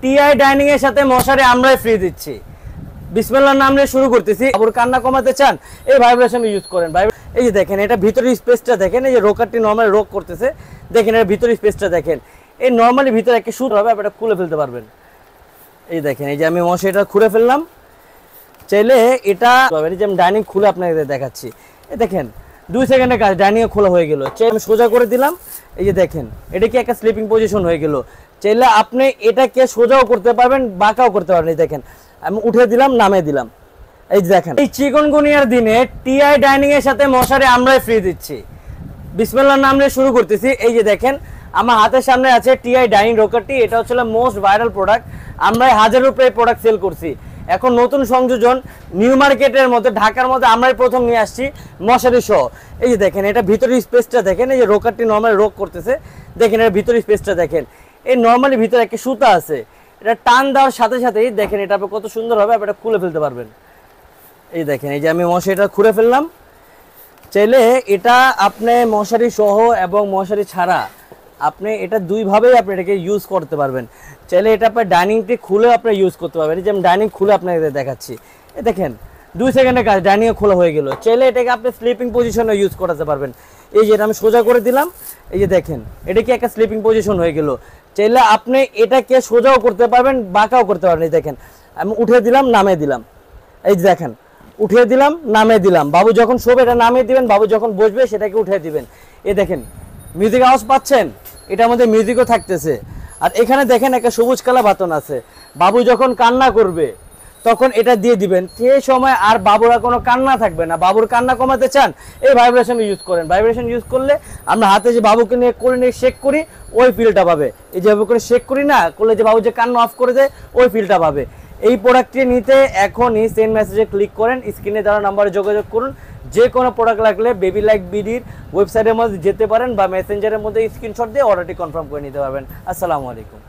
TI dining এর সাথে মশারি আমরাই ফ্রি দিচ্ছি। বিসমিল্লাহর নাম নিয়ে শুরু করতেছি। আবার কান্না কমাতে চান, এই ভাইব্রেশন ইউজ করেন। এই যে দেখেন, এটা ভিতরের স্পেসটা দেখেন, এই যে রোকারটি নরমালি রোক করতেছে, দেখেন এর ভিতরের স্পেসটা দেখেন। এই নরমালি ভিতরে একটা শুট হবে, আপনি এটা খুলে ফেলতে পারবেন। এই দেখেন, এই যে আমি মশারিটা খুলে ফেললাম। চাইলে এটা এই যে আমি ডাইনিং খুলে আপনাদের দেখাচ্ছি। এই দেখেন 2 সেকেন্ডের কাজ, ডাইনিং খোলা হয়ে গেল। চাইলে আমি সোজা করে দিলাম, এই যে দেখেন এটা কি একটা স্লিপিং পজিশন হয়ে গেল। চাইলে আপনি এটাকে সোজাও করতে পারবেন, বাঁকাও করতে পারবেন। এই দেখেন আমি উঠে দিলাম, নামিয়ে দিলাম। এই যে দেখেন, এই চিকনগুনিয়ার দিনে টিআই ডাইনিং এর সাথে মশারি আমরাই ফ্রি দিচ্ছি। বিসমিল্লাহর নাম নিয়ে শুরু করতেছি। এই যে দেখেন আমার হাতের সামনে আছে টিআই ডাইনিং রোকারটি। এটা হচ্ছে মোস্ট ভাইরাল প্রোডাক্ট, আমরা 1000 রুপে প্রোডাক্ট সেল করছি। এখন নতুন সংযোজন নিউ মার্কেটের মধ্যে, ঢাকার মধ্যে আমরাই প্রথম নিয়ে আসছি মশারি সহ। এই যে দেখেন এটা ভিতরের স্পেসটা দেখেন, এই যে রোকারটি নরমালি রোক করতেছে, দেখেন এর ভিতরের স্পেসটা দেখেন। এই নরমালি ভিতরে একটা সুতা আছে, এটা টান দেওয়ার সাথে সাথেই দেখেন এটা কত সুন্দর হবে, আপনি এটা খুলে ফেলতে পারবেন। এই দেখেন, এই যে আমি মশারিটা খুলে ফেললাম। চাইলে এটা আপনি মশারি সহ এবং মশারি ছাড়া আপনি এটা দুইভাবেই আপনি এটাকে ইউজ করতে পারবেন। চাইলে এটা আপনি ডাইনিংটি খুলে আপনি ইউজ করতে পারবেন। এই যে আমি ডাইনিং খুলে আপনাদের দেখাচ্ছি। এই দেখেন 2 সেকেন্ডের কাজ, ডাইনিং খোলা হয়ে গেল। চাইলে এটাকে আপনি স্লিপিং পজিশনে ইউজ করাতে পারবেন। এই যে এটা আমি সোজা করে দিলাম, এই যে দেখেন এটা কি একটা স্লিপিং পজিশন হয়ে গেল। চাইলে আপনি এটাকে সোজাও করতে পারবেন, বাঁকাও করতে পারবেন। এই দেখেন আমি উঠে দিলাম, নামিয়ে দিলাম। এই যে দেখেন উঠিয়ে দিলাম, নামিয়ে দিলাম। বাবু যখন শোবে এটা নামিয়ে দিবেন, বাবু যখন বসবে সেটাকে উঠিয়ে দিবেন। এই দেখেন মিউজিক আওয়াজ পাচ্ছেন, এটার মধ্যে মিউজিকও থাকতেছে। আর এখানে দেখেন একটা সবুজ কালা বাটন আছে, বাবু যখন কান্না করবে তখন এটা দিয়ে দিবেন। সেই সময় আর বাবুরা কোনো কান্না থাকবে না। বাবুর কান্না কমাতে চান, এই ভাইব্রেশন ইউজ করেন। ভাইব্রেশন ইউজ করলে আমরা হাতে যে বাবুকে নিয়ে করে নিয়ে শেক করি, ওই ফিলটা পাবে। এই যেভাবে করে শেক করি না, করলে যে বাবু যে কান্না অফ করে দেয়, ওই ফিলটা পাবে। এই প্রোডাক্টটি নিতে এখনই সেন্ড মেসেজে ক্লিক করেন, স্ক্রিনে দেওয়া নাম্বারে যোগাযোগ করুন। যে কোনো প্রোডাক্ট লাগলে বেবি লাইক বিডির ওয়েবসাইটের মধ্যে যেতে পারেন বা মেসেঞ্জারের মধ্যে স্ক্রিনশট দিয়ে অর্ডারটি কনফার্ম করে নিতে পারবেন। আসসালামু আলাইকুম।